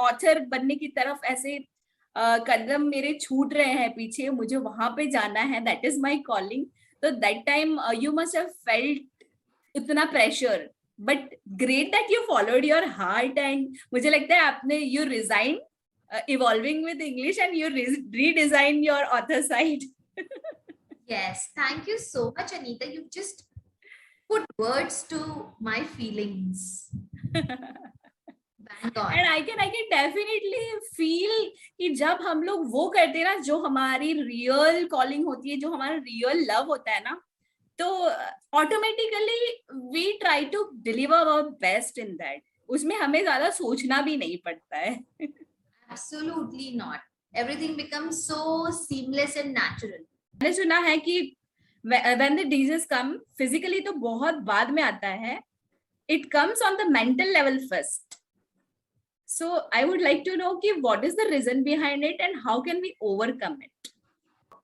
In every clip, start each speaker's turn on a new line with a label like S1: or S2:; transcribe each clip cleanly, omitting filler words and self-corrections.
S1: Author बनने की तरफ ऐसे कदम मेरे छूट रहे हैं पीछे, मुझे वहां पे जाना है, दैट इज माई कॉलिंग. तो that time you must have felt इतना pressure, but great that you followed your heart. And मुझे लगता है आपने you resign evolving with English and you redesign your author side.
S2: Yes, thank you so much, Anita. You just put words to my feelings. Bang on.
S1: And I can definitely feel कि जब हम लोग वो करते हैं ना जो हमारी रियल कॉलिंग होती है, जो हमारा रियल लव होता है ना, तो automatically we try to deliver our best in that. उसमें हमें ज्यादा सोचना भी नहीं पड़ता है.
S2: Absolutely not. Everything becomes so seamless and natural.
S1: मैंने सुना है कि when the disease come, physically तो बहुत बाद में आता है. It comes on the mental level first. So I would like to know कि what is the reason behind it and how can we overcome it?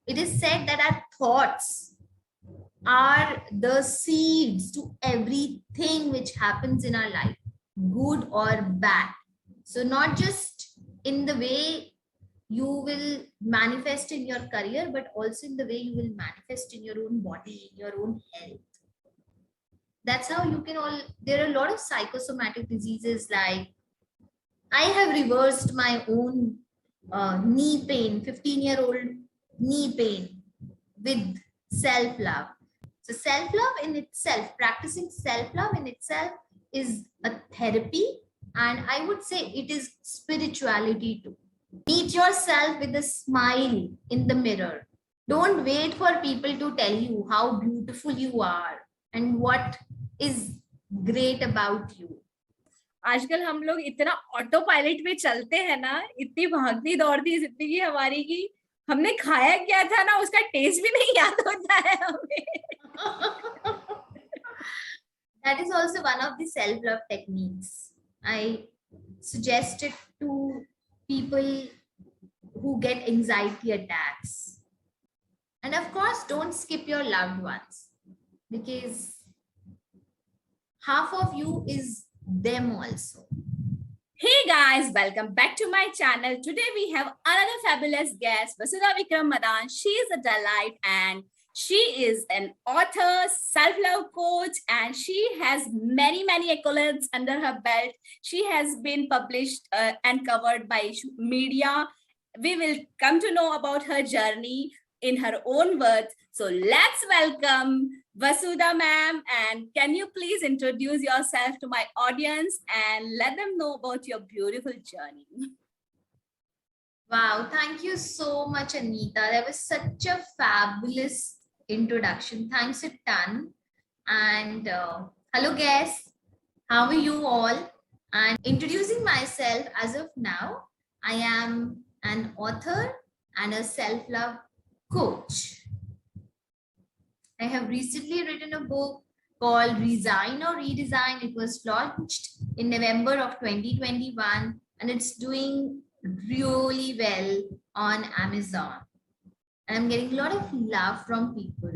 S2: It is said that our thoughts are the seeds to everything which happens in our life, good or bad. So not just in the way you will manifest in your career, but also in the way you will manifest in your own body, in your own health. That's how you can there are a lot of psychosomatic diseases. Like I have reversed my own knee pain, 15-year-old knee pain, with self-love. So self-love in itself, practicing self-love in itself is a therapy. And I would say it is spirituality too. Meet yourself with a smile in the mirror. Don't wait for people to tell you how beautiful you are and what is great about you.
S1: आजकल हम लोग इतना auto pilot पे चलते हैं ना, इतनी भागती दौड़ती जिंदगी हमारी की हमने खाया क्या था ना उसका टेस्ट भी नहीं याद होता है हमें.
S2: That is also one of the self-love techniques I suggest it to people who get anxiety attacks. And of course, don't skip your loved ones, because half of you is them also.
S1: Hey guys, welcome back to my channel. Today we have another fabulous guest, Vasudha Vikram Madan. She is a delight and she is an author, self-love coach, and she has many accolades under her belt. She has been published and covered by media. We will come to know about her journey in her own words. So let's welcome Vasudha ma'am, and can you please introduce yourself to my audience and let them know about your beautiful journey?
S2: Wow, thank you so much, Anita. That was such a fabulous introduction. Thanks a ton. And hello guests, how are you all? And introducing myself, as of now, I am an author and a self-love coach. I have recently written a book called Resign or Redesign. It was launched in November of 2021 and it's doing really well on Amazon. And I'm getting a lot of love from people.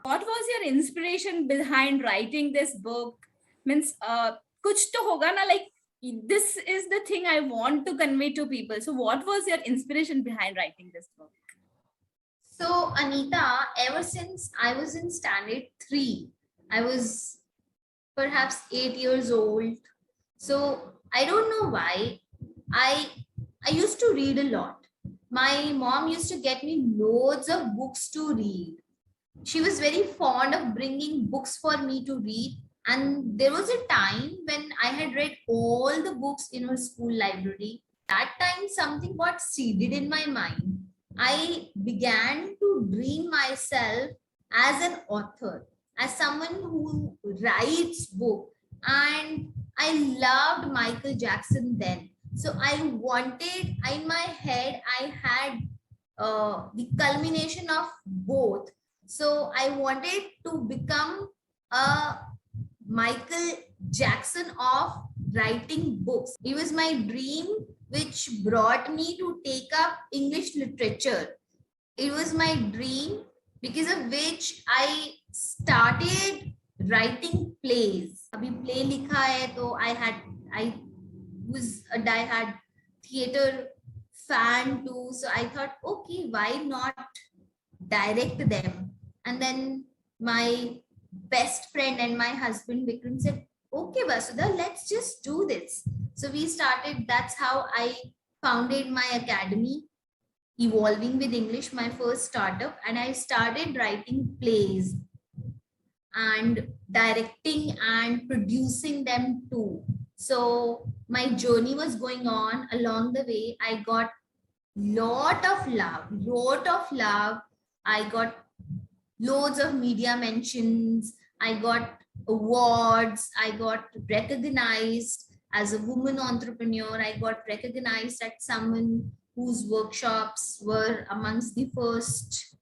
S1: What was your inspiration behind writing this book? Means, kuch to hoga na, like this is the thing I want to convey to people. So what was your inspiration behind writing this book?
S2: So Anita, ever since I was in standard 3, I was perhaps 8 years old. So I don't know why. I used to read a lot. My mom used to get me loads of books to read. She was very fond of bringing books for me to read. And there was a time when I had read all the books in her school library. That time something got seeded in my mind. I began to dream myself as an author, as someone who writes books. And I loved Michael Jackson then. So I wanted, in my head, I had the culmination of both. So I wanted to become a Michael Jackson of writing books. It was my dream which brought me to take up English literature. It was my dream because of which I started writing plays. Abhi play likha hai, to I was a diehard theater fan too. So I thought, okay, why not direct them? And then my best friend and my husband Vikram said, okay, Vasudha, let's just do this. So we started. That's how I founded my academy, Evolving with English, my first startup, and I started writing plays and directing and producing them too. So my journey was going on. Along the way, I got lot of love. I got loads of media mentions. I got awards. I got recognized as a woman entrepreneur. I got recognized as someone whose workshops were amongst the first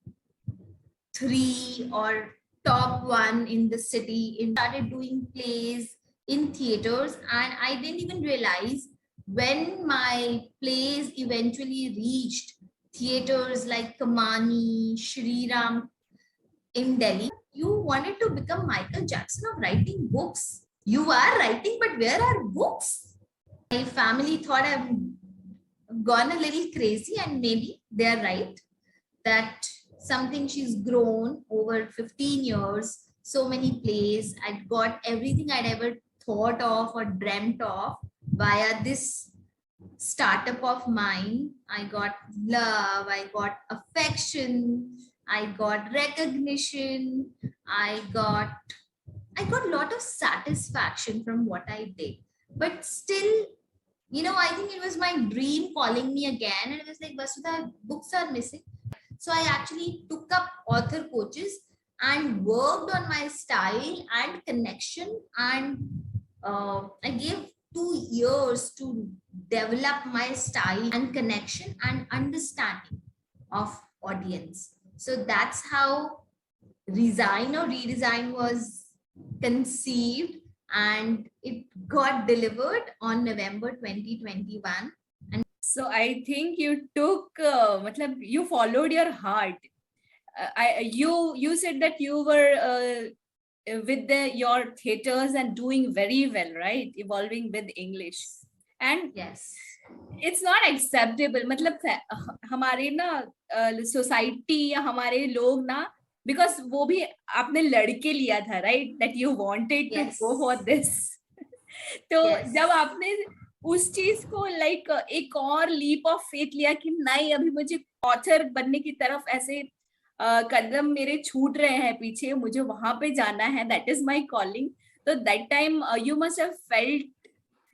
S2: 3 or top 1 in the city. And started doing plays in theaters, and I didn't even realize when my plays eventually reached theaters like Kamani, Shri Ram in Delhi. You wanted to become Michael Jackson of writing books. You are writing, but where are books? My family thought I've gone a little crazy, and maybe they're right that something she's grown over 15 years, so many plays. I'd got everything I'd ever thought of or dreamt of via this startup of mine. I got love, I got affection, I got recognition, I got a lot of satisfaction from what I did. But still, I think it was my dream calling me again, and it was like, Vasudha, books are missing. So I actually took up author coaches and worked on my style and connection, and I gave 2 years to develop my style and connection and understanding of audience. So that's how Resign or Redesign was conceived, and it got delivered on November 2021.
S1: So I think you took, you followed your heart. You said that you were with your theaters and doing very well, right? Evolving with English. And
S2: yes,
S1: it's not acceptable. मतलब हमारे ना society या हमारे लोग ना, because वो भी आपने लड़के लिया था, right? That you wanted to
S2: yes,
S1: go for this. तो
S2: yes,
S1: जब आपने उस चीज को लाइक एक और लीप ऑफ फेथ लिया कि नहीं, अभी मुझे ऑथर बनने की तरफ ऐसे कदम मेरे छूट रहे हैं पीछे, मुझे वहां पे जाना है, दैट इज माय कॉलिंग. तो that time you must have felt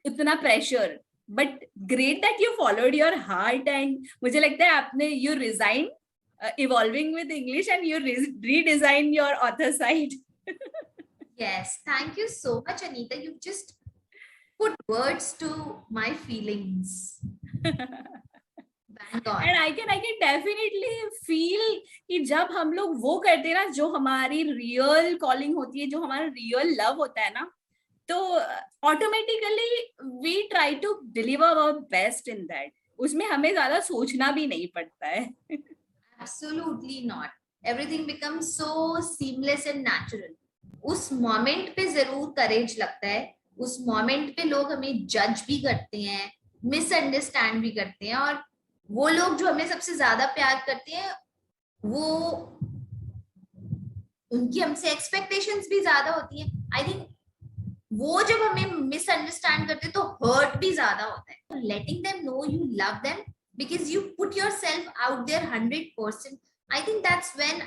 S1: इतना pressure, but great that you followed your heart. And मुझे लगता है आपने you resign evolving with English and you redesign your author side.
S2: yes. Thank you so much, Anita. You've just put words to my feelings. Bang on.
S1: And I can definitely feel कि जब हम लोग वो करते हैं ना, जो हमारी रियल कॉलिंग होती है, जो हमारा रियल लव होता है ना, तो automatically we try to deliver our best in that. उसमें हमें ज्यादा सोचना भी नहीं पड़ता है.
S2: Absolutely not. Everything becomes so seamless and natural. उस मोमेंट पे जरूर करेज लगता है. उस मोमेंट पे लोग हमें जज भी करते हैं, मिसअंडरस्टैंड भी करते हैं, और वो लोग जो हमें सबसे ज्यादा प्यार करते हैं, वो उनकी हमसे एक्सपेक्टेशंस भी ज्यादा होती हैं. आई थिंक वो जब हमें मिसअंडरस्टैंड करते हैं तो हर्ट भी ज्यादा होता है. Letting them know you love them because you put yourself out there 100%. I think that's when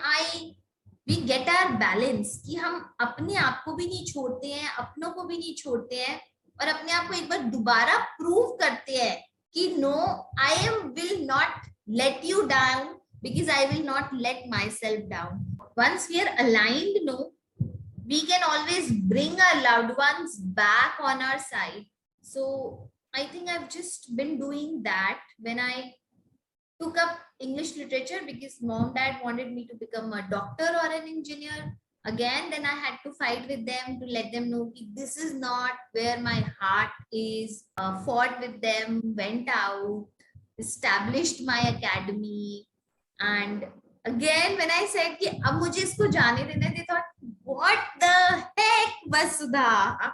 S2: we get our balance, कि हम अपने आप को भी नहीं छोड़ते हैं, अपनों को भी नहीं छोड़ते हैं, और अपने आप को एक बार दोबारा प्रूव करते हैं कि no, I will not let you down because I will not let myself down. Once we are aligned, no, we can always bring our loved ones back on our side. So I think I've just been doing that when I took up English literature, because mom, dad wanted me to become a doctor or an engineer. Again, then I had to fight with them to let them know this is not where my heart is. Fought with them, went out, established my academy. And again, when I said कि अब मुझे इसको जाने देना, they thought, what the heck, Vasudha?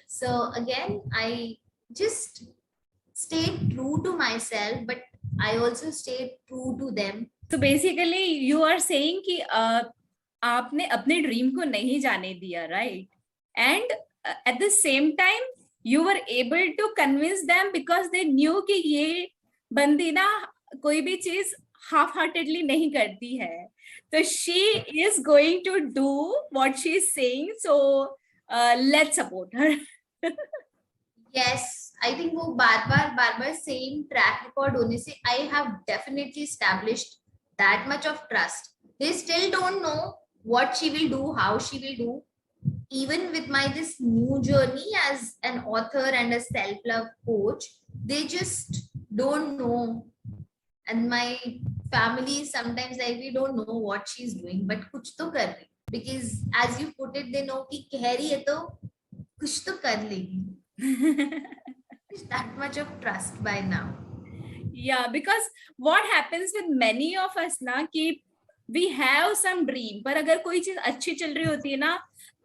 S2: So again, I just stayed true to myself, but I also stayed true to them.
S1: So basically you are saying कि आपने अपने dream को नहीं जाने दिया, right? And at the same time you were able to convince them because they knew कि ये बंदी ना कोई भी चीज half heartedly नहीं करती है. So she is going to do what she is saying, so let's support her.
S2: Yes, I think वो बार बार same track record होने से I have definitely established that much of trust. They still don't know what she will do, how she will do. Even with my this new journey as an author and a self-love coach, they just don't know. And my family sometimes like we don't know what she's doing, but कुछ तो कर रही. Because as you put it, they know कि कह रही है तो कुछ तो कर लेगी. That much of trust by now.
S1: Yeah, because what happens with many of us ना कि we have some dream, पर अगर कोई चीज अच्छी चल रही होती है ना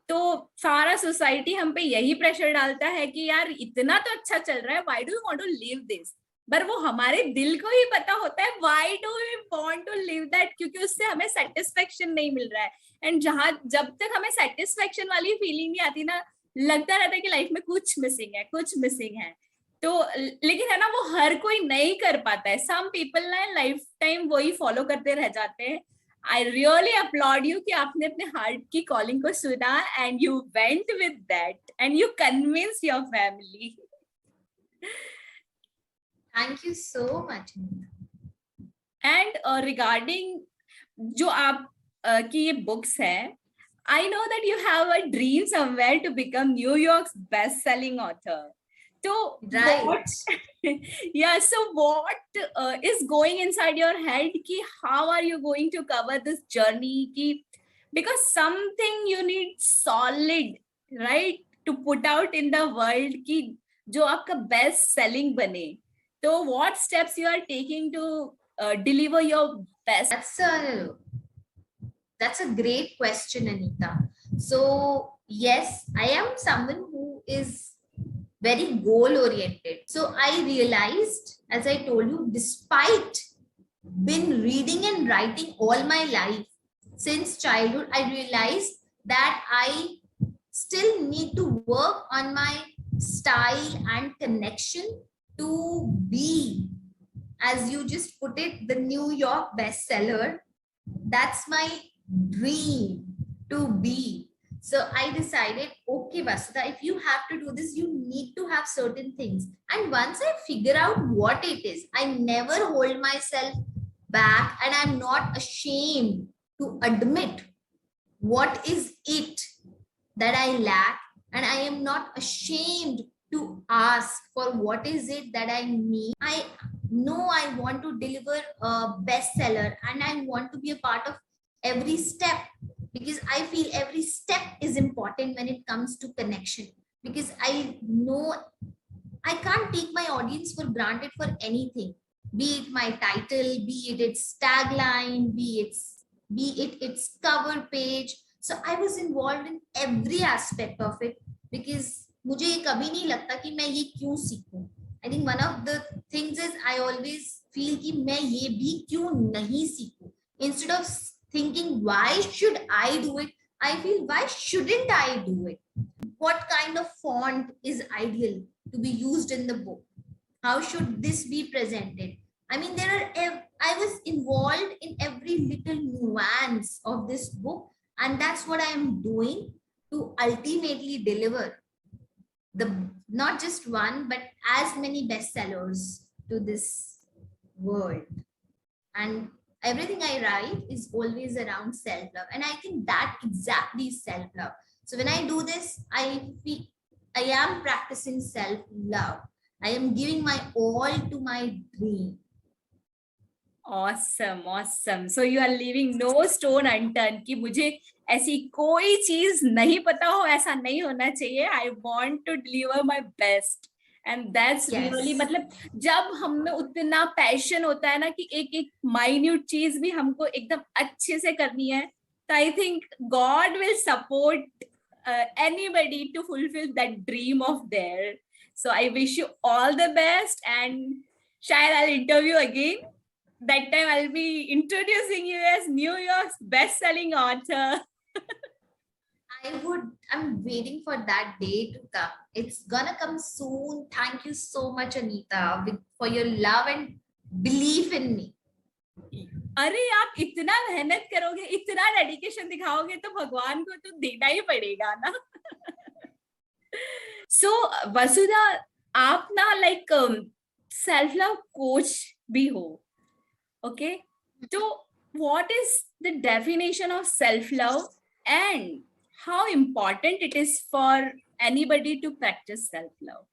S1: तो सारा सोसाइटी हम पे यही प्रेशर डालता है कि यार इतना तो अच्छा चल रहा है, why do you want to live this? पर वो हमारे दिल को ही पता होता है why do we want to live that, क्योंकि उससे हमें सेटिस्फेक्शन नहीं मिल रहा है. एंड जब तक हमें सेटिस्फेक्शन वाली फीलिंग नहीं आती ना, लगता रहता है कि लाइफ में कुछ मिसिंग है. तो लेकिन है ना वो हर कोई नहीं कर पाता है. सम पीपल ना लाइफ टाइम वही फॉलो करते रह जाते हैं. आई रियली अपलॉड यू कि आपने अपने हार्ट की कॉलिंग को सुना and you went with that and you convince your family.
S2: Thank you so much.
S1: And regarding जो आप की ये बुक्स है, I know that you have a dream somewhere to become New York's best-selling author. So
S2: Right.
S1: so what is going inside your head ki how are you going to cover this journey ki, because something you need solid, right, to put out in the world ki jo aapka best selling bane. So what steps you are taking to deliver your best?
S2: That's a great question, Anita. So yes, I am someone who is very goal oriented. So I realized, as I told you, despite been reading and writing all my life since childhood, I realized that I still need to work on my style and connection to be, as you just put it, the New York bestseller. That's my dream to be. So I decided, okay, Vasudha, if you have to do this, you need to have certain things. And once I figure out what it is, I never hold myself back, and I'm not ashamed to admit what is it that I lack. And I am not ashamed to ask for what is it that I need. I know I want to deliver a bestseller, and I want to be a part of every step, because I feel every step is important when it comes to connection, because I know I can't take my audience for granted for anything, be it my title, be it its tagline, be it its cover page. So I was involved in every aspect of it, because मुझे ये कभी नहीं लगता कि मैं ये क्यों सीखूं. I think one of the things is I always feel कि मैं ये भी क्यों नहीं सीखूं. Instead of thinking why should I do it, I feel why shouldn't I do it? What kind of font is ideal to be used in the book? How should this be presented? I mean, I was involved in every little nuance of this book, and that's what I am doing to ultimately deliver not just one, but as many bestsellers to this world. And everything I write is always around self-love, and I think that exactly is self-love. So when I do this, I feel I am practicing self-love. I am giving my all to my dream.
S1: Awesome. So you are leaving no stone unturned कि मुझे ऐसी कोई चीज नहीं पता हो, ऐसा नहीं होना चाहिए. I want to deliver my best. And that's really, मतलब जब हम में उतना पैशन होता है ना कि एक एक माइन्यूट चीज भी हमको एकदम अच्छे से करनी है, तो I think God will support anybody to fulfill that dream of theirs. So I wish you all the best, and Shayad, I'll interview again. That time I'll be introducing you as New York's best-selling author.
S2: I'm waiting for that day to come. It's gonna come soon. Thank you so much, Anita, for your love and belief in me.
S1: अरे आप इतना मेहनत करोगे, इतना dedication दिखाओगे तो भगवान को तो देना ही पड़ेगा ना. So वसुधा, आप ना लाइक सेल्फ लव कोच भी हो, ओके? तो what is the definition of self love and how important it is for anybody to practice self love?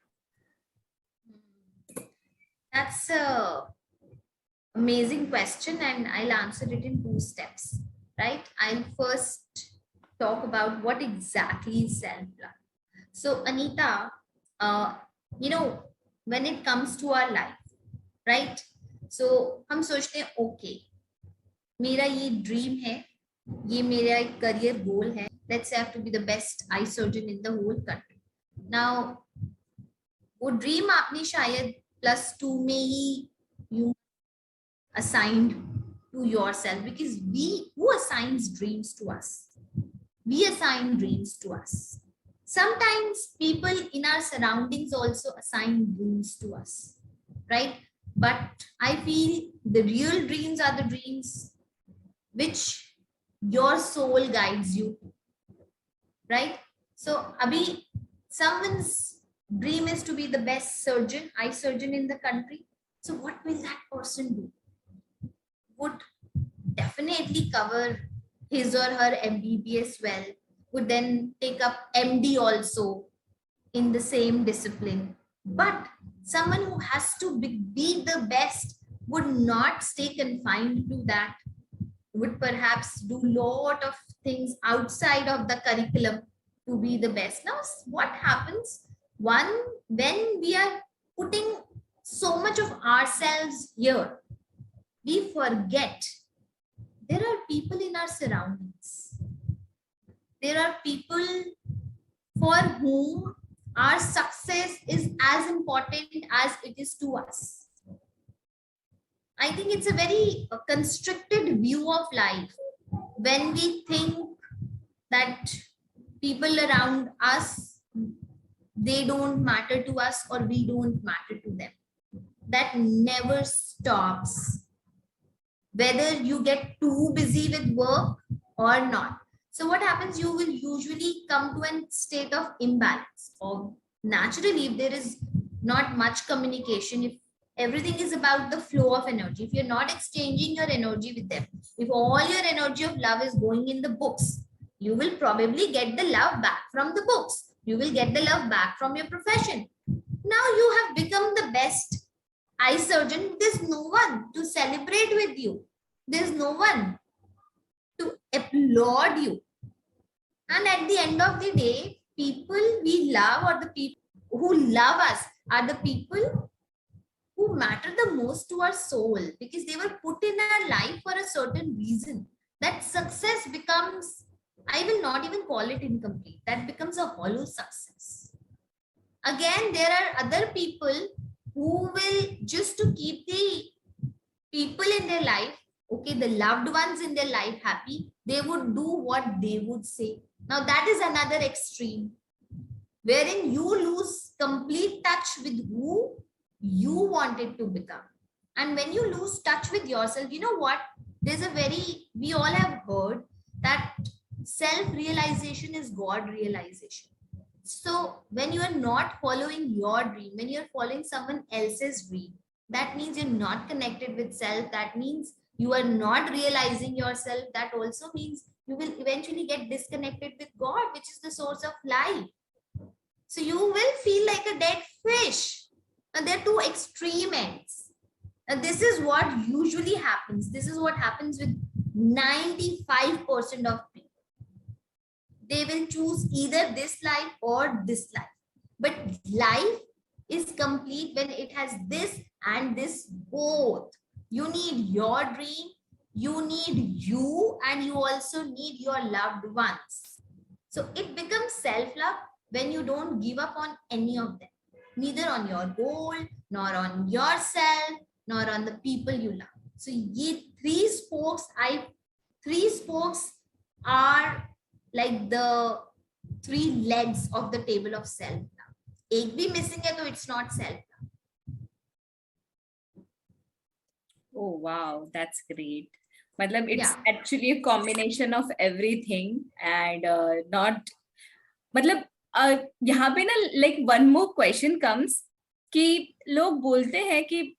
S2: That's a amazing question, and I'll answer it in 2 steps, right? I'll first talk about what exactly is self-love. So, Anita, when it comes to our life, right? So, हम सोचते हैं, okay, मेरा ये dream है, ये मेरा एक career goal है. Let's say I have to be the best eye surgeon in the whole country. Now, वो dream आपने शायद +2 में ही you assigned to yourself, because who assigns dreams to us? We assign dreams to us. Sometimes people in our surroundings also assign dreams to us, right? But I feel the real dreams are the dreams which your soul guides you to, right? So abhi, someone's dream is to be the best surgeon, eye surgeon in the country. So what will that person do? Would definitely cover his or her MBBS well, would then take up MD also in the same discipline. But someone who has to be the best would not stay confined to that, would perhaps do a lot of things outside of the curriculum to be the best. Now, what happens when we are putting so much of ourselves here, we forget there are people in our surroundings. There are people for whom our success is as important as it is to us. I think it's a very constricted view of life when we think that people around us, they don't matter to us or we don't matter to them. That never stops, whether you get too busy with work or not. So what happens, you will usually come to a state of imbalance, or naturally, if there is not much communication, if everything is about the flow of energy, if you're not exchanging your energy with them, if all your energy of love is going in the books, you will probably get the love back from the books. You will get the love back from your profession. Now you have become the best eye surgeon. There's no one to celebrate with you. There's no one to applaud you. And at the end of the day, people we love, or the people who love us, are the people who matter the most to our soul, because they were put in our life for a certain reason. That success becomes, I will not even call it incomplete. That becomes a hollow success. Again, there are other people who will, just to keep the people in their life, okay, the loved ones in their life happy, they would do what they would say. Now that is another extreme, wherein you lose complete touch with who you wanted to become. And when you lose touch with yourself, you know what? We all have heard that self-realization is God realization. So when you are not following your dream, when you're following someone else's dream, that means you're not connected with self. That means you are not realizing yourself. That also means you will eventually get disconnected with God, which is the source of life. So you will feel like a dead fish. And there are two extreme ends. And this is what usually happens. This is what happens with 95% of people. They will choose either this life or this life. But life is complete when it has this and this both. You need your dream, you need you, and you also need your loved ones. So it becomes self-love when you don't give up on any of them. neither on your goal, nor on yourself, nor on the people you love. So ye three spokes are like the three legs of the table of self love. एक भी missing है तो it's not self love.
S1: Oh wow, that's great. मतलब it's
S2: Yeah.
S1: actually a combination of everything and not मतलब यहाँ पे ना like one more question comes कि लोग बोलते हैं कि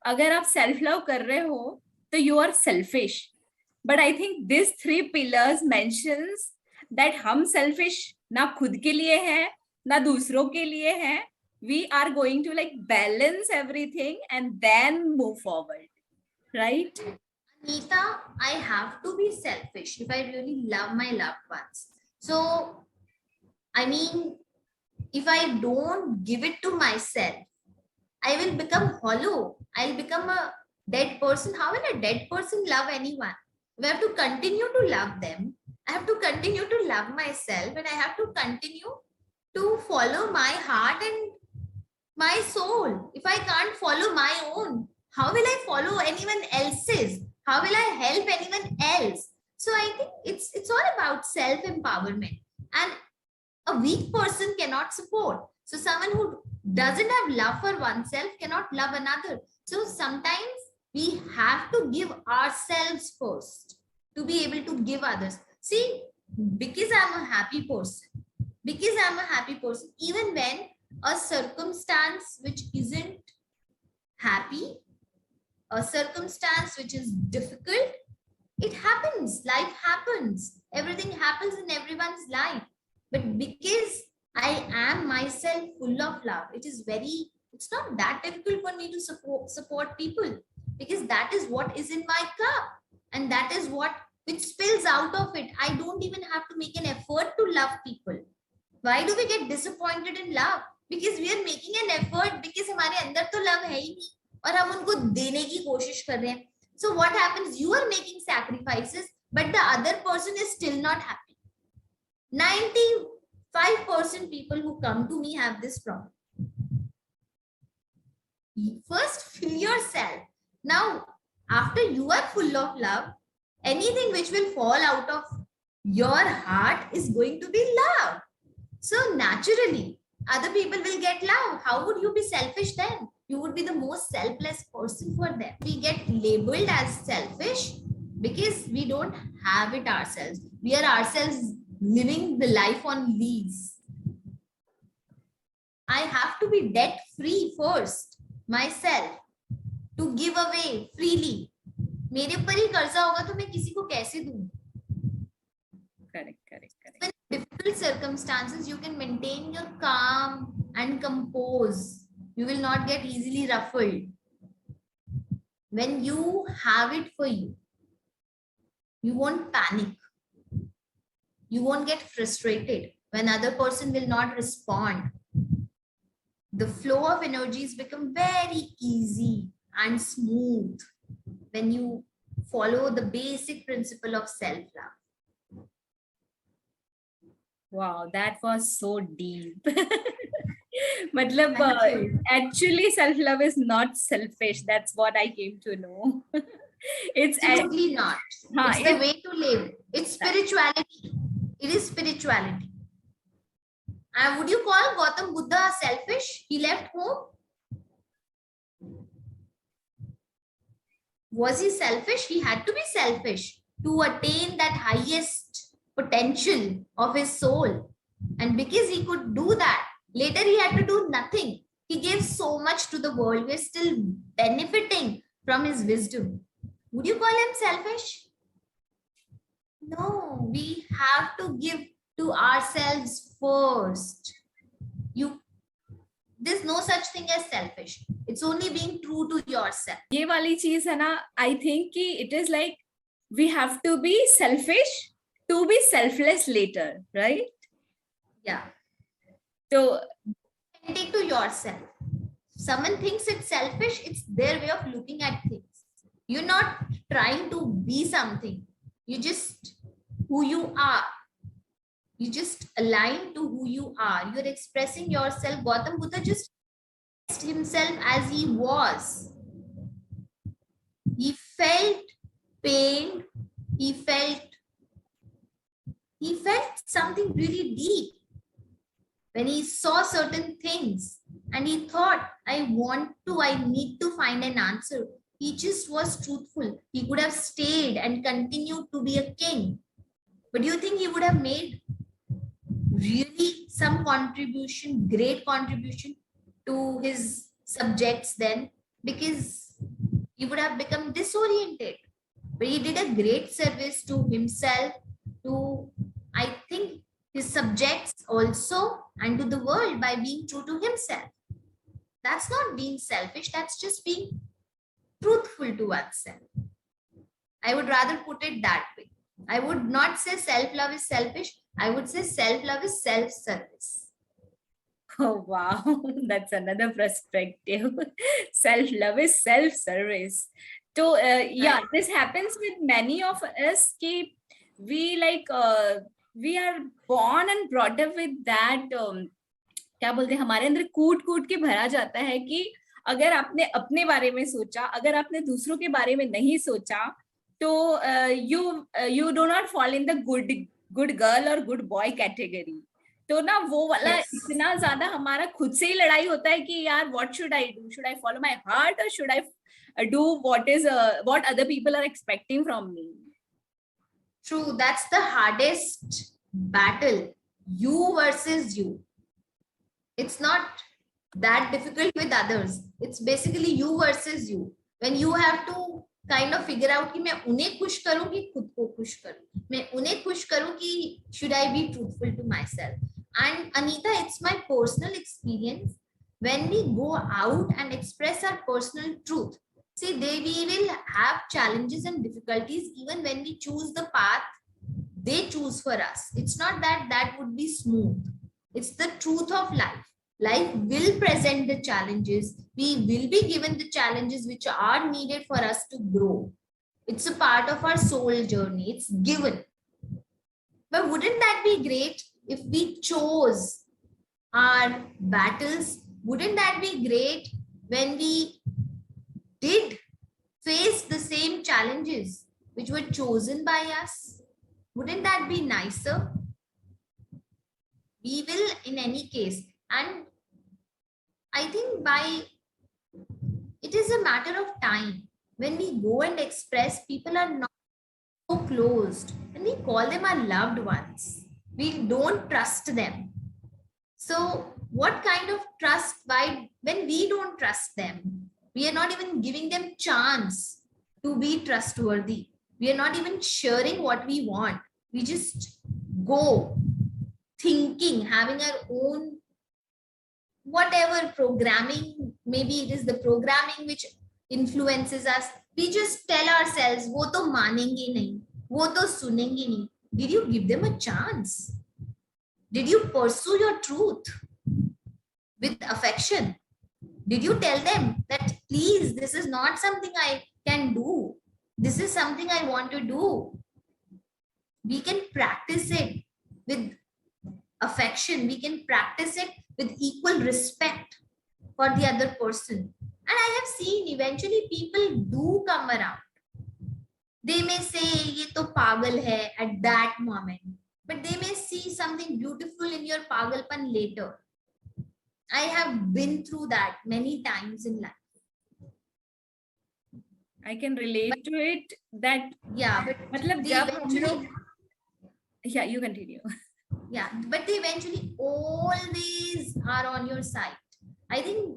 S1: अगर आप सेल्फ लव कर रहे हो तो you are selfish but I think this three pillars mentions that हम सेल्फिश ना खुद के लिए हैं ना दूसरों के लिए हैं we are going to like balance everything and then move forward, right?
S2: Anita, I have to be selfish if I really love my loved ones. So, I mean, if I don't give it to myself, I will become hollow. I'll become a dead person. How will a dead person love anyone? We have to continue to love them. I have to continue to love myself, and I have to continue to follow my heart and my soul. If I can't follow my own, how will I follow anyone else's? How will I help anyone else? So I think it's all about self empowerment, and a weak person cannot support. So someone who doesn't have love for oneself cannot love another. So sometimes we have to give ourselves first to be able to give others. See, because I'm a happy person, even when a circumstance which isn't happy, a circumstance which is difficult, it happens. Life happens. Everything happens in everyone's life. But because I am myself full of love, it's not that difficult for me to support people, because that is what is in my cup, and that is what which spills out of it. I don't even have to make an effort to love people. Why do we get disappointed in love? Because we are making an effort, because हमारे अंदर तो love है ही नहीं और हम उनको देने की कोशिश कर रहे हैं. So what happens? You are making sacrifices, but the other person is still not happy. 95% people who come to me have this problem. First, fill yourself. Now, after you are full of love, anything which will fall out of your heart is going to be love. So naturally, other people will get love. How would you be selfish then? You would be the most selfless person for them. We get labeled as selfish because we don't have it ourselves. We are ourselves living the life on lease. I have to be debt free first, myself, to give away freely. मेरे ऊपर ही कर्जा होगा तो मैं किसी को कैसे दूं?
S1: Correct.
S2: In difficult circumstances, you can maintain your calm and compose. You will not get easily ruffled. When you have it for you, you won't panic. You won't get frustrated when other person will not respond. The flow of energies become very easy and smooth when you follow the basic principle of self-love.
S1: Wow, that was so deep. मतलब actually self love is not selfish. That's what I came to know. It's
S2: absolutely not. It's the way to live. It's spirituality. It is spirituality. And would you call Gautam Buddha selfish? He left home. Was he selfish? He had to be selfish to attain that highest potential of his soul. And because he could do that, later he had to do nothing. He gave so much to the world. We're still benefiting from his wisdom. Would you call him selfish? No, we have to give to ourselves first. There's no such thing as selfish. It's only being true to yourself.
S1: ये वाली चीज है ना, I think कि it is like we have to be selfish to be selfless later, right?
S2: Yeah.
S1: So
S2: take to yourself. Someone thinks it's selfish, it's their way of looking at things. You're not trying to be something. You just who you are. You just align to who you are. You're expressing yourself. Gautam Buddha just himself as he was. He felt pain. He felt something really deep when he saw certain things, and he thought, I need to find an answer. He just was truthful. He could have stayed and continued to be a king. But do you think he would have made really some contribution, great contribution to his subjects then? Because he would have become disoriented. But he did a great service to himself, to, I think, his subjects also, and to the world by being true to himself. That's not being selfish, that's just being truthful to oneself. I would rather put it that way. I would not say self-love is selfish. I would say self-love is self-service.
S1: Oh, wow. That's another perspective. Self-love is self-service. So, yeah, this happens with many of us. We are born and brought up with that. क्या बोलते हैं, हमारे अंदर कूट कूट के भरा जाता है कि अगर आपने अपने बारे में सोचा, अगर आपने दूसरों के बारे में नहीं सोचा, तो you do not fall in the good girl or good boy category. तो ना वो वाला इतना ज्यादा हमारा खुद से ही लड़ाई होता है कि यार what should I do? Should I follow my heart or should I do what other people are expecting from me?
S2: True, that's the hardest battle. You versus you. It's not that difficult with others. It's basically you versus you. When you have to kind of figure out कि मैं उन्हें खुश करूं कि खुद को खुश करूं, मैं उन्हें खुश करूं कि should I be truthful to myself. And Anita, it's my personal experience. When we go out and express our personal truth, see, we will have challenges and difficulties even when we choose the path they choose for us. It's not that would be smooth. It's the truth of life. Life will present the challenges. We will be given the challenges which are needed for us to grow. It's a part of our soul journey. It's given. But wouldn't that be great if we chose our battles? Wouldn't that be great when we did face the same challenges which were chosen by us? Wouldn't that be nicer? We will in any case. And I think it is a matter of time. When we go and express, people are not so closed. And we call them our loved ones. We don't trust them. So what kind of trust, when we don't trust them, we are not even giving them chance to be trustworthy. We are not even sharing what we want. We just go thinking, having our own whatever programming, maybe it is the programming which influences us. We just tell ourselves, wo to manenge nahi, wo to sunenge nahi. Did you give them a chance? Did you pursue your truth with affection? Did you tell them that, please, this is not something I can do. This is something I want to do. We can practice it with affection. We can practice it with equal respect for the other person. And I have seen eventually people do come around. They may say, ye to pagal hai at that moment, but they may see something beautiful in your pagalpan later. I have been through that many times in life.
S1: I can relate to it. That
S2: yeah, but
S1: मतलब जब हम लोग, yeah, you continue.
S2: Yeah, but they eventually always are on your side. I think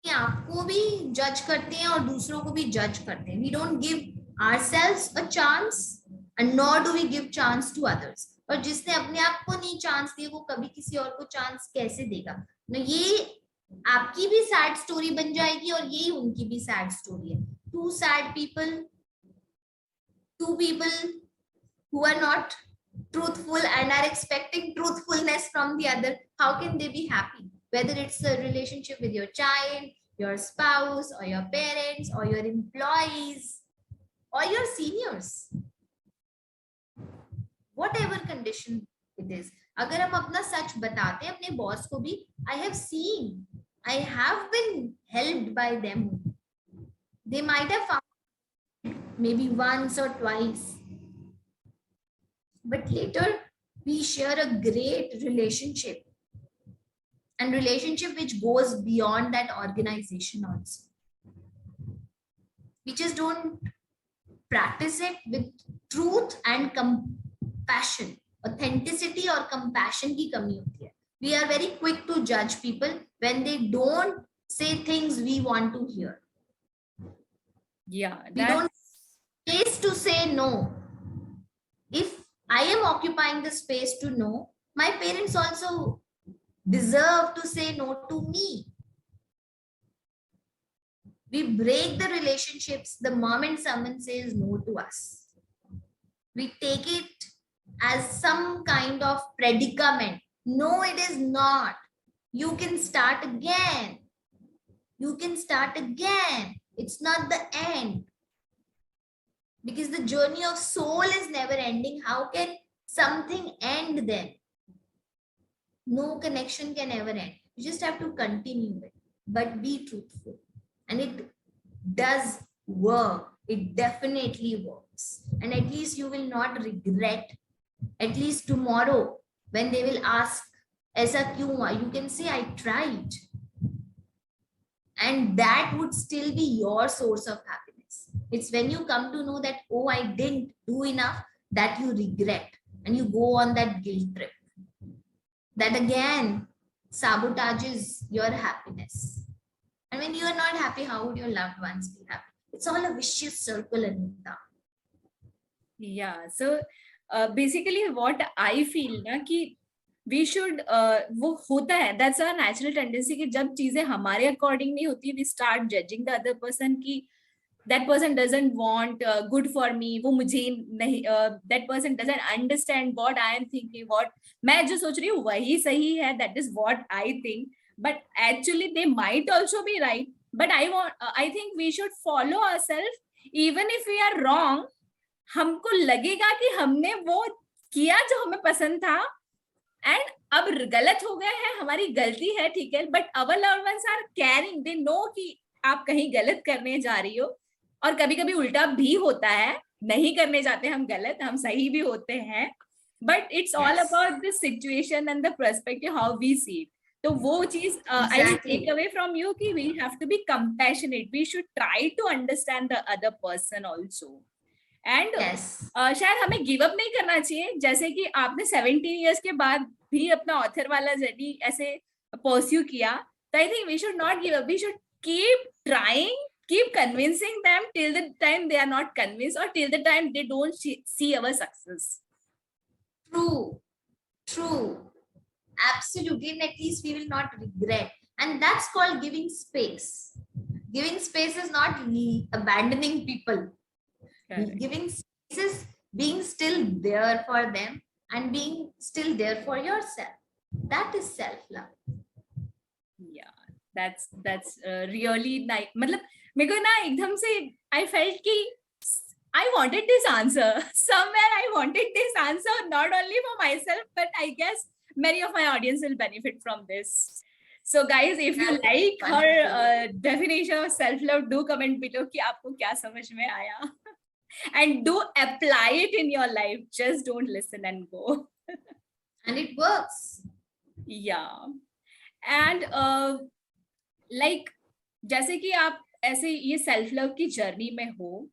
S2: कि आपको भी judge करते हैं और दूसरों को भी judge करते हैं. We don't give ourselves a chance and nor do we give chance to others. और जिसने अपने आप को नहीं chance दिए वो कभी किसी और को chance कैसे देगा? ना ये आपकी भी sad story बन जाएगी और ये उनकी भी sad story है. Two sad people, two people who are not truthful and are expecting truthfulness from the other. How can they be happy? Whether it's a relationship with your child, your spouse, or your parents, or your employees, or your seniors. Whatever condition it is. अगर हम अपना सच बताते हैं अपने boss को भी, I have seen I have been helped by them. They might have found maybe once or twice, but later we share a great relationship, and relationship which goes beyond that organization also. We just don't practice it with truth and compassion. Authenticity or compassion की कमी होती है. We are very quick to judge people when they don't say things we want to hear.
S1: Yeah,
S2: We don't space to say no. If I am occupying the space to no, my parents also deserve to say no to me. We break the relationships the moment someone says no to us. We take it as some kind of predicament. No, it is not. You can start again. You can start again. It's not the end. Because the journey of soul is never ending. How can something end then? No connection can ever end. You just have to continue it, but be truthful. And it does work. It definitely works. And at least you will not regret. At least tomorrow, when they will ask, "Aisa kyun hua?" you can say, "I tried." And that would still be your source of happiness. It's when you come to know that, oh, I didn't do enough, that you regret. And you go on that guilt trip. That again sabotages your happiness. And when you are not happy, how would your loved ones be happy? It's all a vicious circle, Anita.
S1: Yeah, so basically what I feel ना कि we should वो होता है, that's our natural tendency कि जब चीजें हमारे according नहीं होती, we start judging the other person कि that person doesn't want good for me, वो मुझे नहीं, that person doesn't understand what I am thinking, what मैं जो सोच रही हूँ वही सही है, that is what I think, but actually they might also be right, but I think we should follow ourselves even if we are wrong. हमको लगेगा कि हमने वो किया जो हमें पसंद था, एंड अब गलत हो गया है, हमारी गलती है, ठीक है, but our loved ones are caring, they know कि आप कहीं गलत करने जा रही हो. और कभी कभी उल्टा भी होता है, नहीं करने जाते हम गलत, हम सही भी होते हैं, but it's all about the situation and the perspective how we see it. तो वो चीज I will take away from you कि we have to be compassionate, we should try to understand the other person also. And शायद हमें give up नहीं करना चाहिए, जैसे कि आपने 17 इयर्स के बाद भी अपना ऑथर वाला जर्नी ऐसे परस्यू किया, तो I think we should not give up, we should keep trying, keep convincing them till the time they are not convinced, or till the time they don't see our success.
S2: True, absolutely. And at least we will not regret, and that's called giving space. Giving space is not abandoning people. Correct. Giving space is being still there for them and being still there for yourself. That is self-love.
S1: Yeah, that's really nice. मतलब मेरे को ना एकदम से I felt कि I wanted this answer. Somewhere I wanted this answer, not only for myself, but I guess many of my audience will benefit from this. So guys, if you like her definition of self-love, do comment below कि आपको क्या समझ में आया. And do apply it in your life. Just don't listen and go.
S2: And it works.
S1: Yeah. And like जैसे कि आप ऐसे ये सेल्फ लव की जर्नी में हो,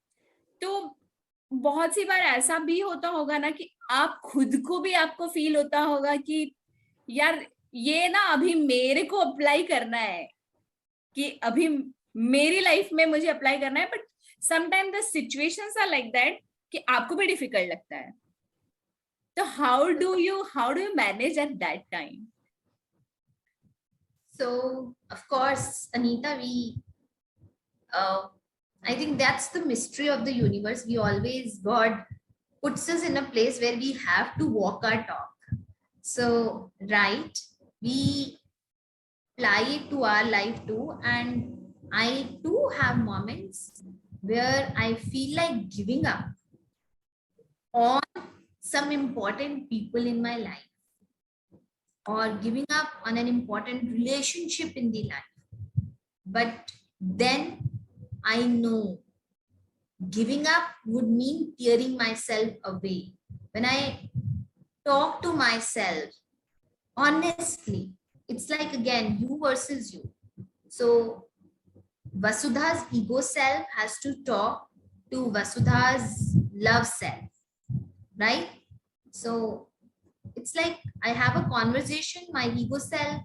S1: तो बहुत सी बार ऐसा भी होता होगा ना कि आप खुद को भी आपको फील होता होगा कि यार ये ना अभी मेरे को अप्लाई करना है, कि अभी मेरी लाइफ में मुझे अप्लाई करना है, but sometime the situations are like that कि आपको भी डिफिकल्ट लगता है. तो how do you manage at that time?
S2: So of course, Anita, I think that's the mystery of the universe. We always, God puts us in a place where we have to walk our talk. So, right, we apply it to our life too. And I too have moments where I feel like giving up on some important people in my life, or giving up on an important relationship in the life. But then I know giving up would mean tearing myself away. When I talk to myself honestly, it's like again, you versus you. So Vasudha's ego self has to talk to Vasudha's love self, right? So it's like I have a conversation, my ego self,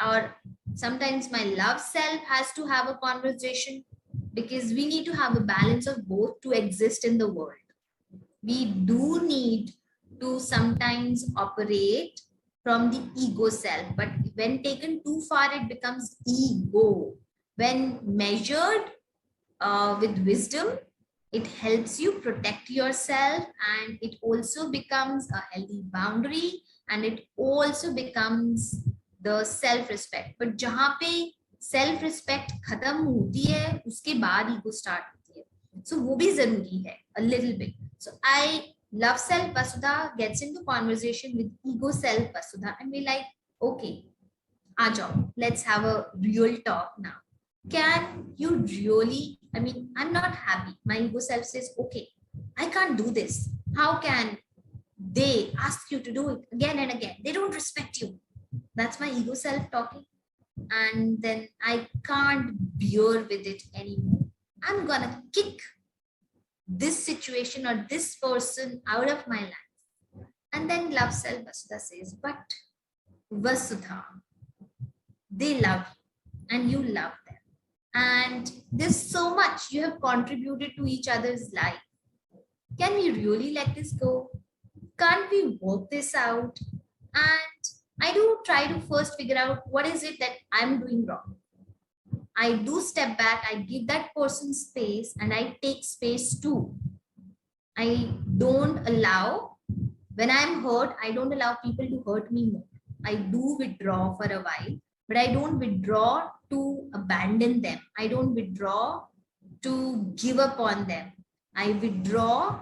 S2: or sometimes my love self has to have a conversation, because we need to have a balance of both to exist in the world. We do need to sometimes operate from the ego self, but when taken too far, it becomes ego. When measured with wisdom, it helps you protect yourself, and it also becomes a healthy boundary, and it also becomes the self respect. But जहाँ पे self respect खत्म होती है, उसके बाद ego start होती है. So वो भी जरूरी है a little bit. So I love self Vasudha gets into conversation with ego self Vasudha, and we're like, okay, Ajao, let's have a real talk now. Can you really, I mean, I'm not happy. My ego self says, okay, I can't do this. How can they ask you to do it again and again? They don't respect you. That's my ego self talking. And then I can't bear with it anymore. I'm gonna kick this situation or this person out of my life. And then love self Vasudha says, but Vasudha, they love you and you love them. And there's so much you have contributed to each other's life. Can we really let this go? Can't we work this out? And I do try to first figure out what is it that I'm doing wrong. I do step back, I give that person space, and I take space too. I don't allow, when I'm hurt, I don't allow people to hurt me more. I do withdraw for a while, but I don't withdraw to abandon them. I don't withdraw to give up on them. I withdraw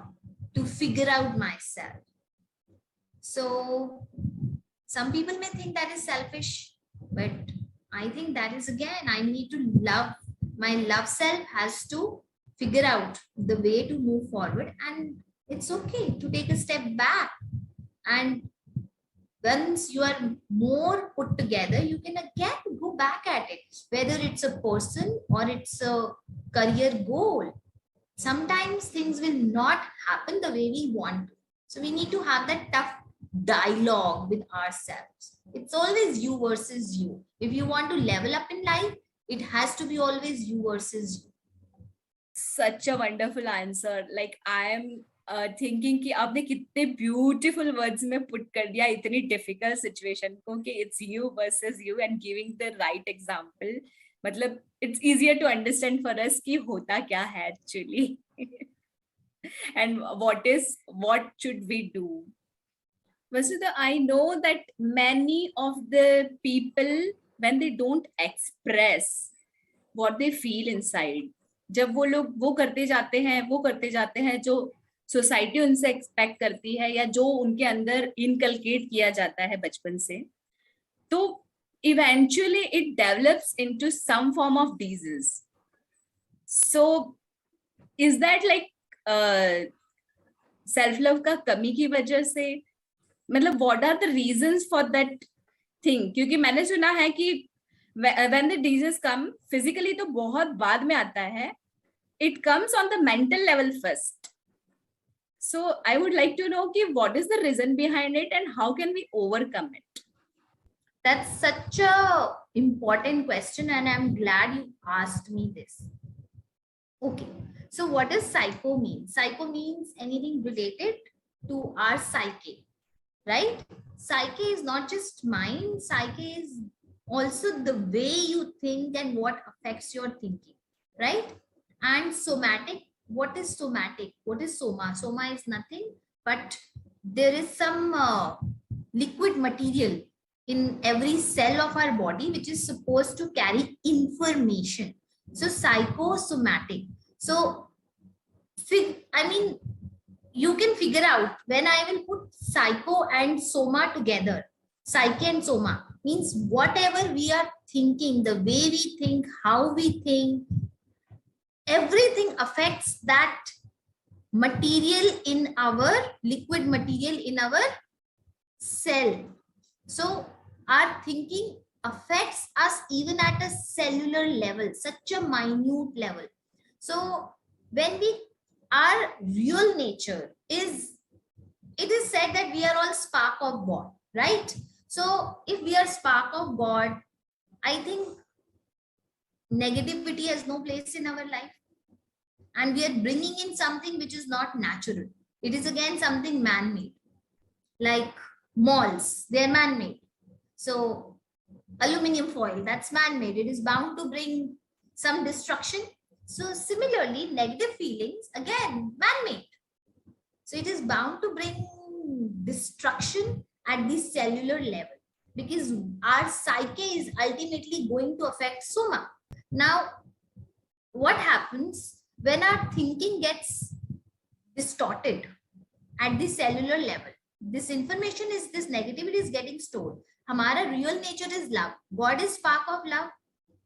S2: to figure out myself. So some people may think that is selfish, but I think that is, again, I need to love, my love self has to figure out the way to move forward, and it's okay to take a step back. And once you are more put together, you can again go back at it, whether it's a person or it's a career goal. Sometimes things will not happen the way we want to. So we need to have that tough dialogue with ourselves. It's always you versus you. If you want to level up in life, it has to be always you versus you.
S1: Such a wonderful answer. Like I am thinking कि आपने कितने beautiful words में put कर दिया इतनी difficult situation को कि it's you versus you and giving the right example. मतलब it's easier to understand for us कि होता क्या है actually and what should we do. Vasudha, I know that many of the people, when they don't express what they feel inside, जब वो लोग वो करते जाते हैं जो सोसाइटी उनसे एक्सपेक्ट करती है या जो उनके अंदर इनकलकेट किया जाता है बचपन से, तो eventually it develops into some form of disease. So is that like self love का कमी की वजह से, मतलब what are the reasons for that thing? क्योंकि मैंने सुना है कि when the disease come physically तो बहुत बाद में आता है, it comes on the mental level first. So I would like to know कि what is the reason behind it and how can we overcome it?
S2: That's such a important question, and I'm glad you asked me this. Okay, so what does psycho mean? Psycho means anything related to our psyche, right? Psyche is not just mind. Psyche is also the way you think and what affects your thinking, right? And somatic, what is somatic? What is soma? Soma is nothing, but there is some liquid material in every cell of our body which is supposed to carry information. So psychosomatic. So I mean, you can figure out when I will put psycho and soma together, psyche and soma, means whatever we are thinking, the way we think, how we think, everything affects that material in our liquid material in our cell. So our thinking affects us even at a cellular level, such a minute level. So when our real nature is, it is said that we are all spark of God, right? So if we are spark of God, I think negativity has no place in our life. And we are bringing in something which is not natural. It is again something man-made, like malls, they're man-made. So aluminum foil, that's man-made. It is bound to bring some destruction. So similarly, negative feelings, again, man-made. So it is bound to bring destruction at the cellular level, because our psyche is ultimately going to affect soma. Now, what happens when our thinking gets distorted at the cellular level? This information is, this negativity is getting stored. हमारा real nature is love. God is spark of love.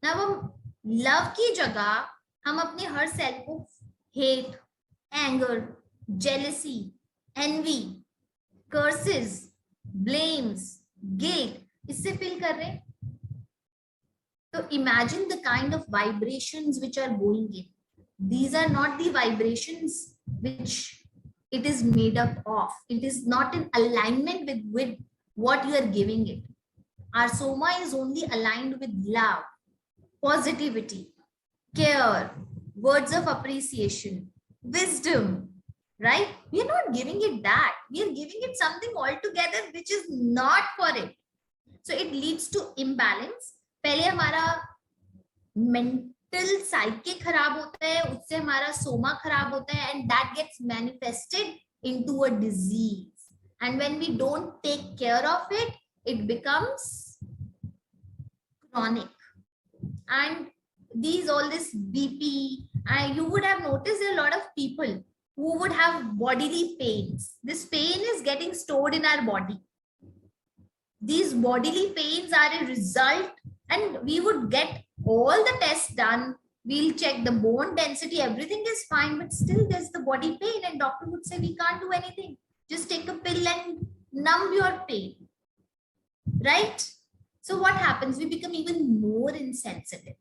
S2: Now हम love की जगह हम अपने हर cell को hate, anger, jealousy, envy, curses, blames, guilt इससे fill कर रहे हैं. So imagine the kind of vibrations which are going in. These are not the vibrations which it is made up of. It is not in alignment with what you are giving it. Our soma is only aligned with love, positivity, care, words of appreciation, wisdom, right? We are not giving it that. We are giving it something altogether which is not for it. So it leads to imbalance. पहले हमारा mental psyche खराब होता है, उससे हमारा soma खराब होता है, and that gets manifested into a disease. And when we don't take care of it, it becomes chronic. And all this BP, and you would have noticed there are a lot of people who would have bodily pains. This pain is getting stored in our body. These bodily pains are a result, and we would get all the tests done. We'll check the bone density, everything is fine, but still there's the body pain, and doctor would say, we can't do anything. Just take a pill and numb your pain, right? So what happens? We become even more insensitive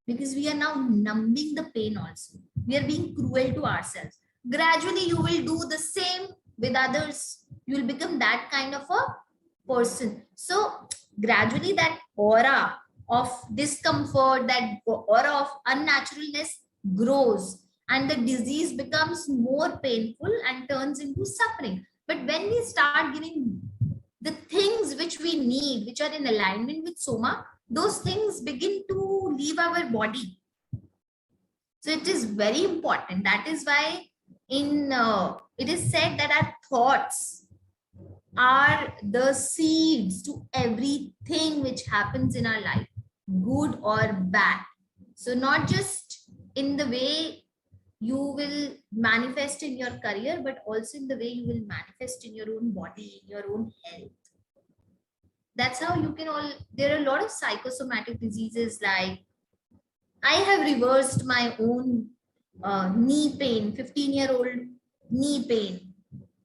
S2: because we are now numbing the pain also. We are being cruel to ourselves. Gradually, you will do the same with others. You will become that kind of a person. So gradually that aura of discomfort, that aura of unnaturalness grows, and the disease becomes more painful and turns into suffering. But when we start giving the things which we need, which are in alignment with soma, those things begin to leave our body. So it is very important. That is why it is said that our thoughts are the seeds to everything which happens in our life, good or bad. So not just in the way you will manifest in your career, but also in the way you will manifest in your own body, in your own health. That's how you can there are a lot of psychosomatic diseases. Like I have reversed my own knee pain, 15-year-old knee pain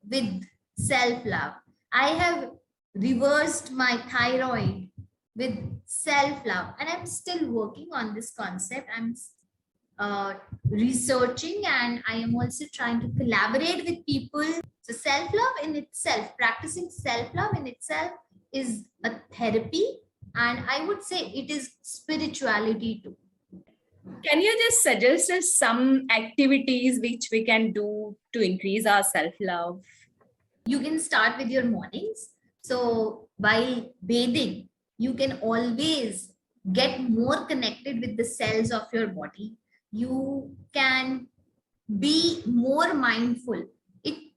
S2: with self-love. I have reversed my thyroid with self-love, and I'm still working on this concept. I'm researching, and I am also trying to collaborate with people. So self-love in itself, practicing self-love in itself is a therapy, and I would say it is spirituality too.
S1: Can you just suggest us some activities which we can do to increase our self-love?
S2: You can start with your mornings. So while bathing, you can always get more connected with the cells of your body. You can be more mindful. We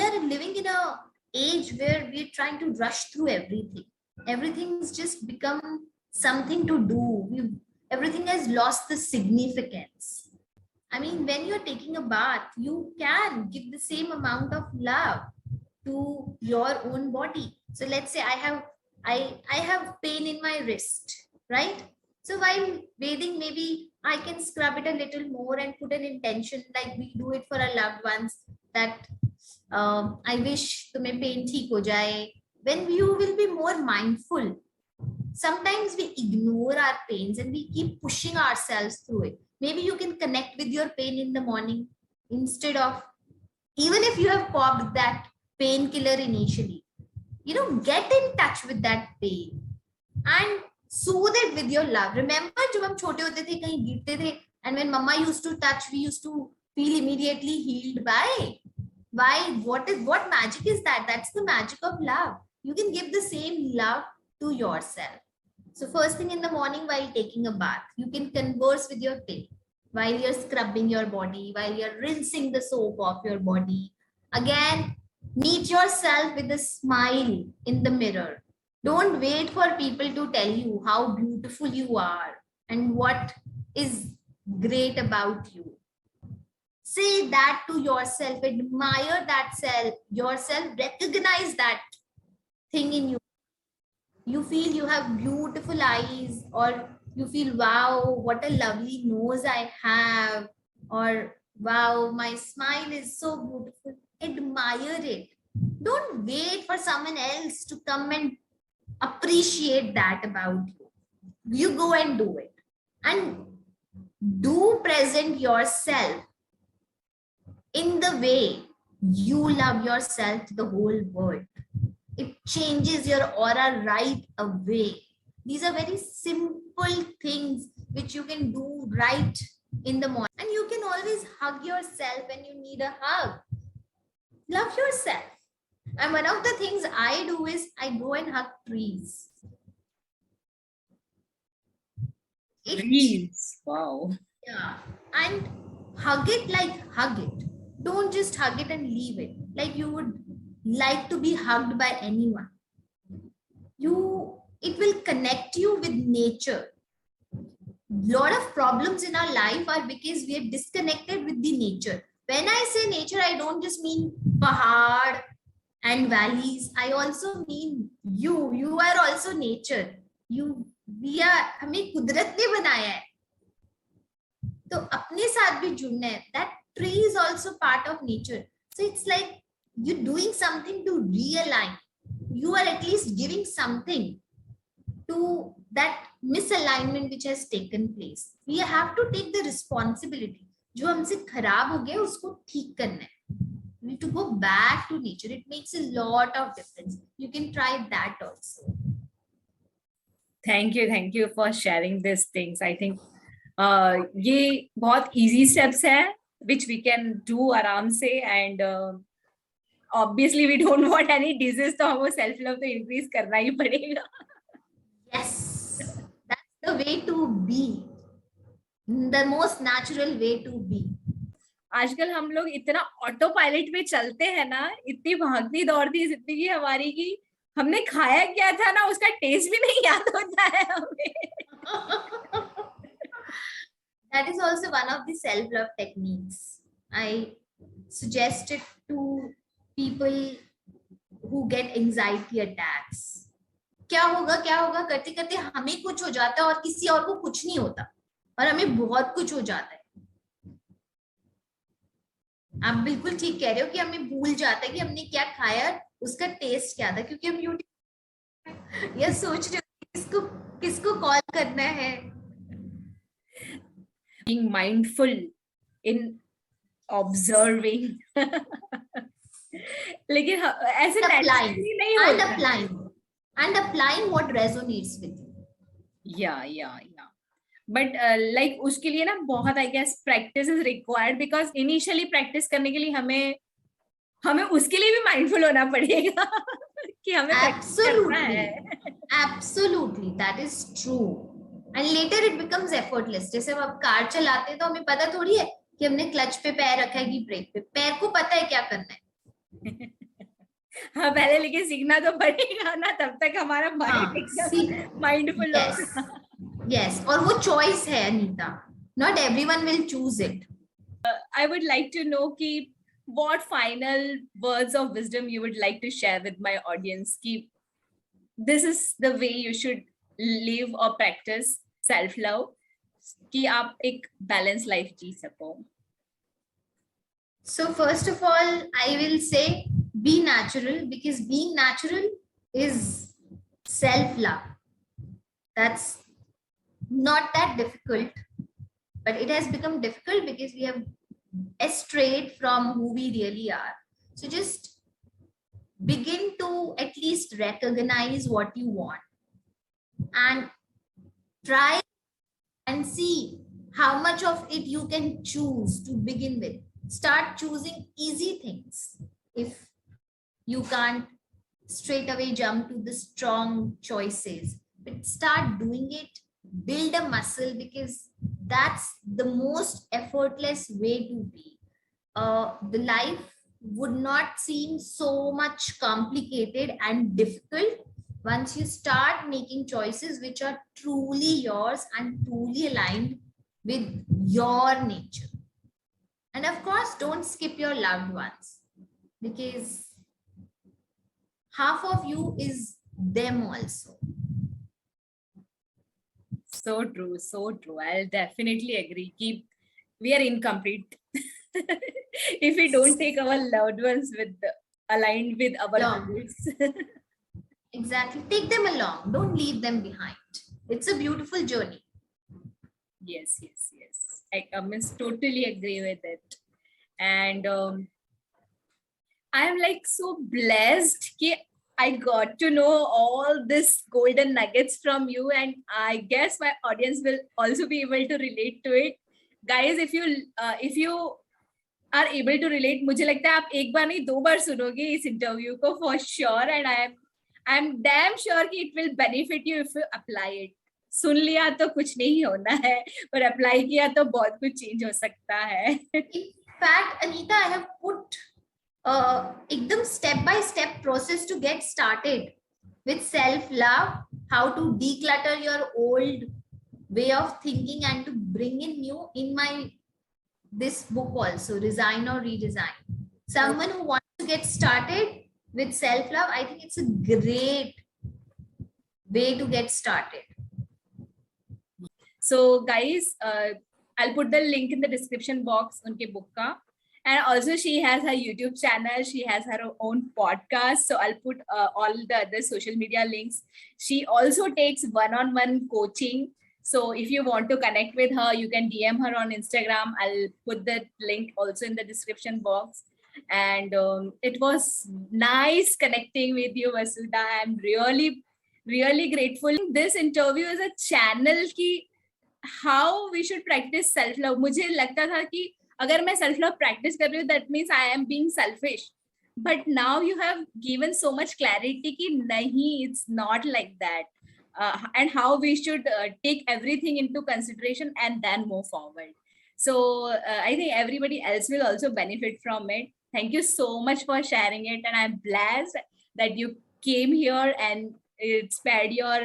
S2: are living in a age where we're trying to rush through everything. Everything's just become something to do. Everything has lost the significance. When you're taking a bath, you can give the same amount of love to your own body. So let's say I I have pain in my wrist, right? So while bathing, maybe I can scrub it a little more and put an intention, like we do it for our loved ones, that I wish तुम्हें pain ठीक हो जाए. When you will be more mindful, sometimes we ignore our pains and we keep pushing ourselves through it. Maybe you can connect with your pain in the morning instead of, even if you have popped that painkiller initially, get in touch with that pain and soothe it with your love. Remember, जब हम छोटे होते थे कहीं गिरते थे, and when mama used to touch, we used to feel immediately healed by. Why? What magic is that? That's the magic of love. You can give the same love to yourself. So first thing in the morning while taking a bath, you can converse with your pain while you're scrubbing your body, while you're rinsing the soap off your body. Again, meet yourself with a smile in the mirror. Don't wait for people to tell you how beautiful you are and what is great about you. Say that to yourself, admire that yourself, recognize that thing in you. You feel you have beautiful eyes, or you feel, wow, what a lovely nose I have, or wow, my smile is so beautiful. Admire it. Don't wait for someone else to come and appreciate that about you. You go and do it. And do present yourself in the way you love yourself to the whole world. It changes your aura right away. These are very simple things which you can do right in the morning. And you can always hug yourself when you need a hug. Love yourself. And one of the things I do is I go and hug trees.
S1: Trees. Wow.
S2: Yeah. And hug it like hug it. Don't just hug it and leave it. Like you would like to be hugged by anyone. It will connect you with nature. Lot of problems in our life are because we are disconnected with the nature. When I say nature, I don't just mean pahad and valleys. I also mean you. You are also nature. हमें कुदरत ने बनाया है, तो अपने साथ भी जुड़ना है. That tree is also part of nature. So it's like you're doing something to realign. You are at least giving something to that misalignment which has taken place. We have to take the responsibility. जो हमसे खराब हो गया उसको ठीक करना है. We need to go back to nature. It makes a lot of difference. You can try that also.
S1: Thank you for sharing these things. I think ये बहुत easy steps है which we can do आराम से, and obviously we don't want any disease, तो हमको self love तो increase करना ही पड़ेगा.
S2: Yes, that's the way to be. The most natural way to be.
S1: आजकल हम लोग इतना ऑटो पायलट पे चलते हैं ना, इतनी भागती दौड़ती जिंदगी हमारी की हमने खाया क्या था ना उसका टेस्ट भी नहीं याद होता है हमें.
S2: That is also one of the self-love techniques. I suggest it to people who get anxiety attacks. क्या होगा करते करते हमें कुछ हो जाता है और किसी और को कुछ नहीं होता, और हमें बहुत कुछ हो जाता है. आप बिल्कुल ठीक कह रहे हो कि हमें भूल जाता है कि हमने क्या खाया, उसका टेस्ट क्या था, क्योंकि हम यूट्यूब या सोच रहे हो किसको कॉल करना है.
S1: Being mindful in observing. लेकिन ऐसे नहीं होता.
S2: And applying what resonates with you.
S1: Yeah. But like उसके लिए ना बहुत I guess practice is required, because initially practice करने के लिए हमें उसके लिए भी mindful होना पड़ेगा कि हमें practice करना है.
S2: Absolutely, that is true. And later it becomes effortless. जैसे हम अब कार चलाते हैं तो हमें पता थोड़ी है कि हमने क्लच पे पैर रखा है कि ब्रेक पे. पैर को पता है क्या करना है.
S1: हाँ, पहले लेकिन सीखना तो पड़ेगा ना, तब तक हमारा माइंडफुल होगा.
S2: Yes, और वो choice है Anita. Not everyone will choose it.
S1: I would like to know कि what final words of wisdom you would like to share with my audience. कि this is the way you should live or practice self-love कि आप एक balanced life जी सको.
S2: So first of all, I will say be natural, because being natural is self-love. That's not that difficult, but it has become difficult because we have strayed from who we really are. So just begin to at least recognize what you want and try and see how much of it you can choose to begin with. Start choosing easy things. If you can't straight away jump to the strong choices, but start doing it, build a muscle, because that's the most effortless way to be. The life would not seem so much complicated and difficult once you start making choices which are truly yours and truly aligned with your nature. And of course, don't skip your loved ones, because half of you is them also.
S1: So true, so true. I'll definitely agree. We are incomplete if we don't take our loved ones aligned with our goals.
S2: Exactly. Take them along. Don't leave them behind. It's a beautiful journey.
S1: Yes. I must totally agree with it. And I am like so blessed that I got to know all this golden nuggets from you, and I guess my audience will also be able to relate to it. Guys, if you are able to relate, मुझे लगता है आप एक बार नहीं 2 बार सुनोगे इस interview को for sure, and I'm damn sure कि it will benefit you if you apply it. सुन लिया तो कुछ नहीं होना है, पर अप्लाई किया तो बहुत कुछ चेंज हो सकता है.
S2: In fact, Anita, I have put एकदम step by step process to get started with self-love, how to declutter your old way of thinking and to bring in new in my this book also, Resign or Redesign. Someone who wants to get started with self-love, I think it's a great way to get started.
S1: So guys, I'll put the link in the description box unke book ka. And also she has her YouTube channel, she has her own podcast, so I'll put all the other social media links. She also takes one-on-one coaching, so if you want to connect with her, you can DM her on Instagram. I'll put the link also in the description box. And it was nice connecting with you, Vasudha. I'm really grateful. This interview is a channel ki how we should practice self-love. मुझे लगता था कि अगर मैं self-love practice कर रही हूँ, that means I am being selfish. But now you have given so much clarity कि नहीं, it's not like that. And how we should take everything into consideration and then move forward. So I think everybody else will also benefit from it. Thank you so much for sharing it. And I'm blessed that you came here and spared your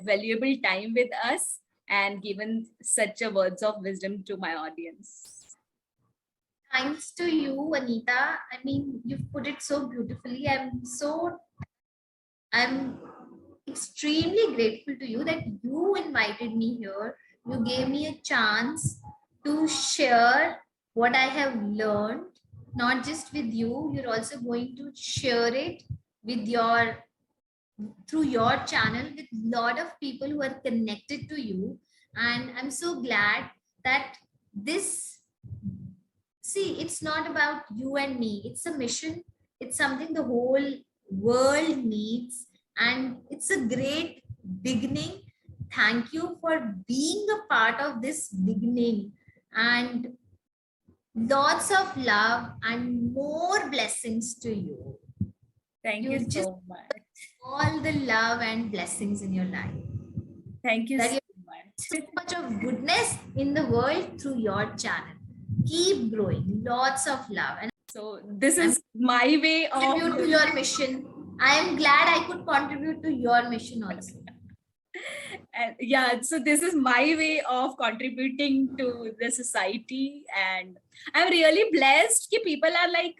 S1: valuable time with us and given such a words of wisdom to my audience.
S2: Thanks to you, Anita. I mean, you've put it so beautifully. I'm extremely grateful to you that you invited me here. You gave me a chance to share what I have learned, not just with you. You're also going to share it with through your channel with a lot of people who are connected to you. And I'm so glad that it's not about you and me. It's a mission. It's something the whole world needs. And it's a great beginning. Thank you for being a part of this beginning. And lots of love and more blessings to you.
S1: Thank you so much.
S2: All the love and blessings in your life.
S1: Thank you so much.
S2: So much of goodness in the world through your channel. Keep growing. Lots of love. And
S1: so this is my way of
S2: contribute to your mission. I am glad I could contribute to your mission also.
S1: And yeah, so this is my way of contributing to the society, and I'm really blessed that people are like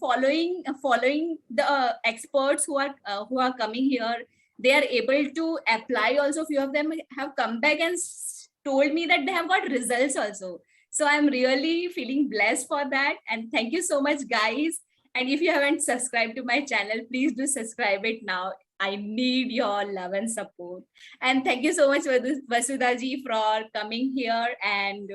S1: following the experts who are coming here. they are able to apply also. Few of them have come back and told me that they have got results also. So I'm really feeling blessed for that. And thank you so much, guys. And if you haven't subscribed to my channel, please do subscribe it now. I need your love and support. And thank you so much, Vasudha ji, for coming here and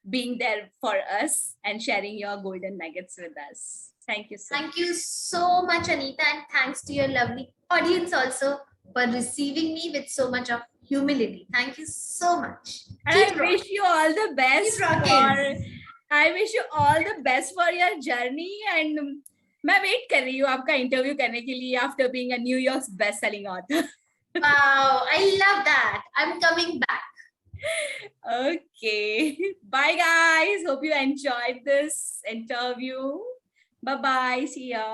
S1: being there for us and sharing your golden nuggets with us. Thank you so much.
S2: Thank you so much, Anita, and thanks to your lovely audience also for receiving me with so much of humility. Thank you so much.
S1: And I wish you all the best. I wish you all the best for your journey. And मैं wait कर रही हूँ आपका interview करने के लिए after being a new York best selling author.
S2: Wow, I love that. I'm coming back.
S1: Okay. Bye, guys. Hope you enjoyed this interview. Bye-bye. See ya.